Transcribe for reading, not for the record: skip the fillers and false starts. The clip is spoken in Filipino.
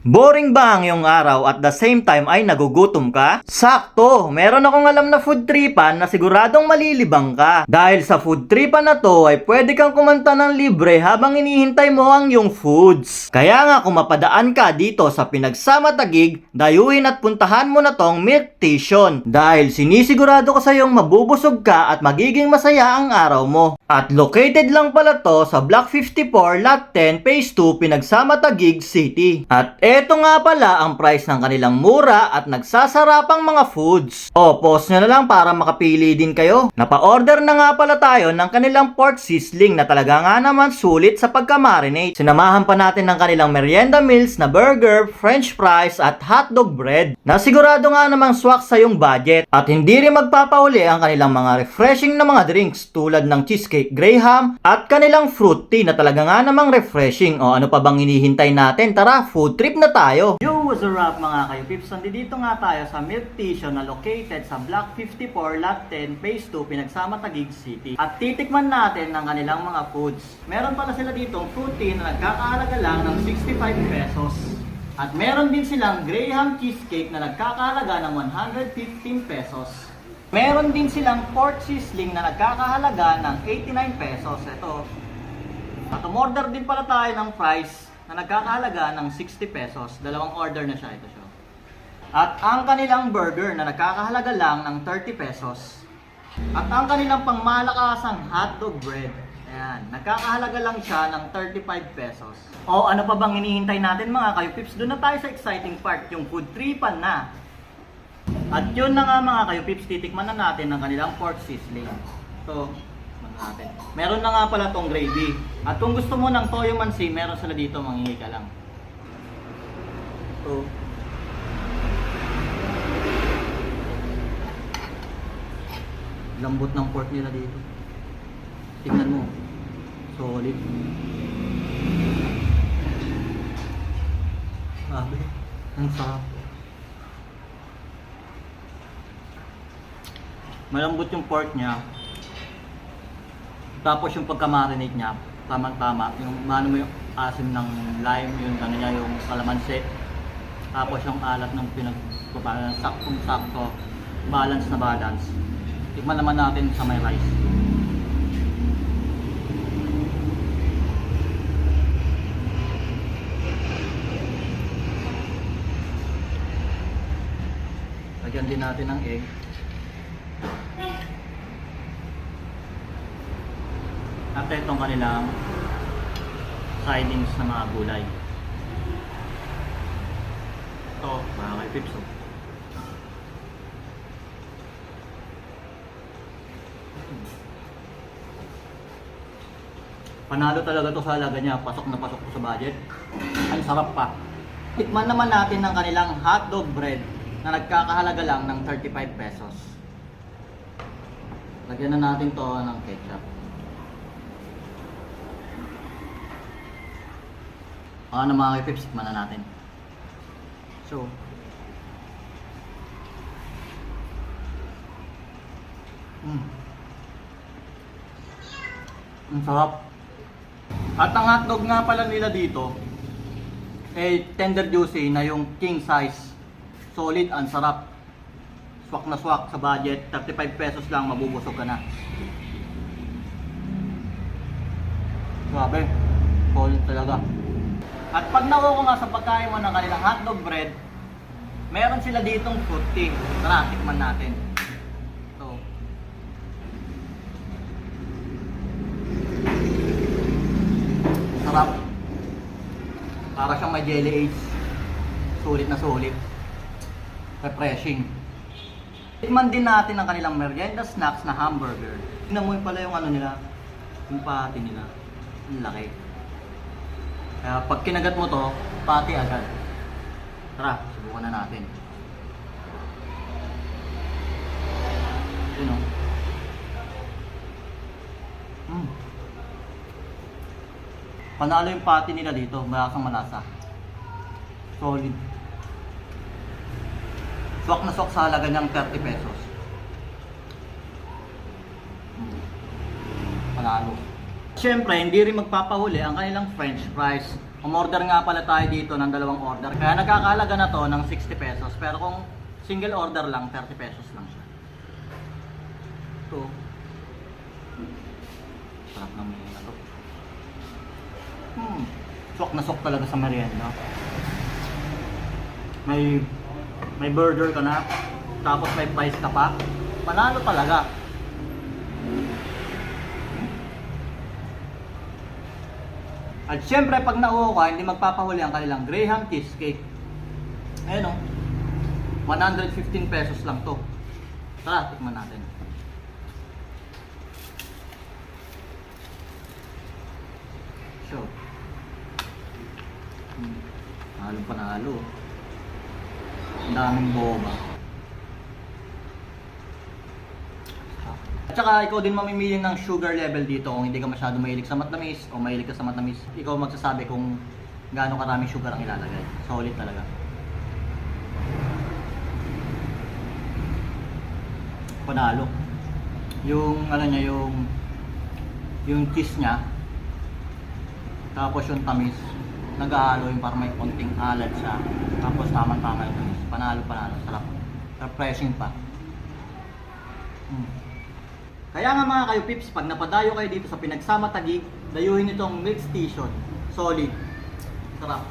Boring ba ang iyong araw at the same time ay nagugutom ka? Sakto! Meron akong alam na food tripan na siguradong malilibang ka. Dahil sa food tripan na to ay pwede kang kumanta ng libre habang inihintay mo ang iyong foods. Kaya nga kung mapadaan ka dito sa Pinagsama Taguig, dayuhin at puntahan mo na tong Milk Station. Dahil sinisigurado ko sa iyong mabubusog ka at magiging masaya ang araw mo. At located lang pala to sa Block 54, Lot 10, Phase 2, Pinagsama Taguig City. At eto nga pala ang price ng kanilang mura at nagsasarapang mga foods. O, pause nyo na lang para makapili din kayo. Napa-order na nga pala tayo ng kanilang pork sizzling na talaga nga naman sulit sa pagka-marinate. Sinamahan pa natin ng kanilang merienda meals na burger, french fries at hotdog bread. Na sigurado nga namang swak sa yung budget. At hindi rin magpapauli ang kanilang mga refreshing na mga drinks tulad ng cheesecake graham at kanilang fruit tea na talaga nga namang refreshing. O ano pa bang hinihintay natin? Tara, food trip na tayo. Yo, what's up mga kayo-pips? Nandito nga tayo sa Milk Station na located sa Block 54, Lot 10, Phase 2, Pinagsama Taguig City. At titikman natin ng kanilang mga foods. Meron pala sila ditong fruit tea na nagkakahalaga lang ng 65 pesos. At meron din silang Graham cheesecake na nagkakahalaga ng 115 pesos. Meron din silang pork sizzling na nagkakahalaga ng 89 pesos. Ito. At umorder din pala tayo ng fries na nagkakahalaga ng 60 pesos. Dalawang order na siya. Ito siya. At ang kanilang burger na nagkakahalaga lang ng 30 pesos. At ang kanilang pangmalakasang hotdog bread, ayan, nagkakahalaga lang siya ng 35 pesos. O ano pa bang hinihintay natin mga kayo-pips? Doon na tayo sa exciting part, yung food tripan na. At yun na nga mga kayo-pips, titikman na natin ng kanilang pork sizzling. So, natin. Meron na nga pala tong gravy. At kung gusto mo ng toyo mansi, meron sila dito, manghingi ka lang. So, lambot ng pork nila dito. Tingnan mo. Solid. Sabi, ang sarap. Malambot yung pork niya. Tapos yung pagka-marinate niya, tamang-tama. Yung mano mo yung asim ng lime, yung ano niya, yung kalamansi. Tapos yung alat ng pinagpapalan, saktong-sakto, balance na balance. Tikman naman natin sa may rice. Lagyan din natin ng egg. At itong kanilang sidings na mga gulay. Ito, mga kay-pips. Panalo talaga to sa halaga niya. Pasok na pasok to sa budget. Ang sarap pa. Tikman naman natin ng kanilang hotdog bread na nagkakahalaga lang ng 35 pesos. Lagyan na natin to ng ketchup. Ano mga kay-pips, tikman na natin. So, ang sarap. At ang hotdog nga pala nila dito tender juicy na yung king size. Solid, ang sarap. Swak na swak sa budget. 35 pesos lang, mabubusog ka na. Grabe, solid talaga. At pag nakuha nga sa pagkain mo ng kanilang hotdog bread, meron sila ditong fruit tea. Tara, tikman natin. So, sarap. Para siyang may jelly eggs. Sulit na sulit. Refreshing. Tikman din natin ang kanilang merienda snacks na hamburger. Tingnan mo pala yung ano nila, yung patty nila. Ang laki. Kaya pag kinagat mo to, pati agad. Tara, subukan na natin. Yun o. Panalo yung pati nila dito, malasang malasa. Solid. Swak na swak sa halaga niyang 30 pesos. Panalo. Siyempre, hindi rin magpapahuli ang kanilang french fries. Umorder nga pala tayo dito ng dalawang order. Kaya nagkakalaga na to ng 60 pesos. Pero kung single order lang, 30 pesos lang siya. Ito. Sarap ng merienda to. Sok na sok talaga sa merienda. May burger ka na, tapos may fries ka pa. Panalo talaga. At syempre pag nauho ka, hindi magpapahuli ang kanilang Graham cheesecake. Ayun o. 115 pesos lang to. Tara, tikman natin. So. Halong panalo. Ang daming boba. At saka ikaw din mamimili ng sugar level dito kung hindi ka masyado mahilig sa matamis o mahilig ka sa matamis. Ikaw magsasabi kung gaano karaming sugar ang ilalagay. Solid talaga. Panalo. Yung ano niya, yung cheese niya. Tapos yung tamis. Nag-aalo yung parang may konting alat siya. Tapos tama-tama yung tamis. Panalo. Sarap. Refreshing pa. Kaya nga mga kayo pips, pag napadayo kayo dito sa Pinagsama Taguig, dayuhin itong milk station. Solid. Sarap.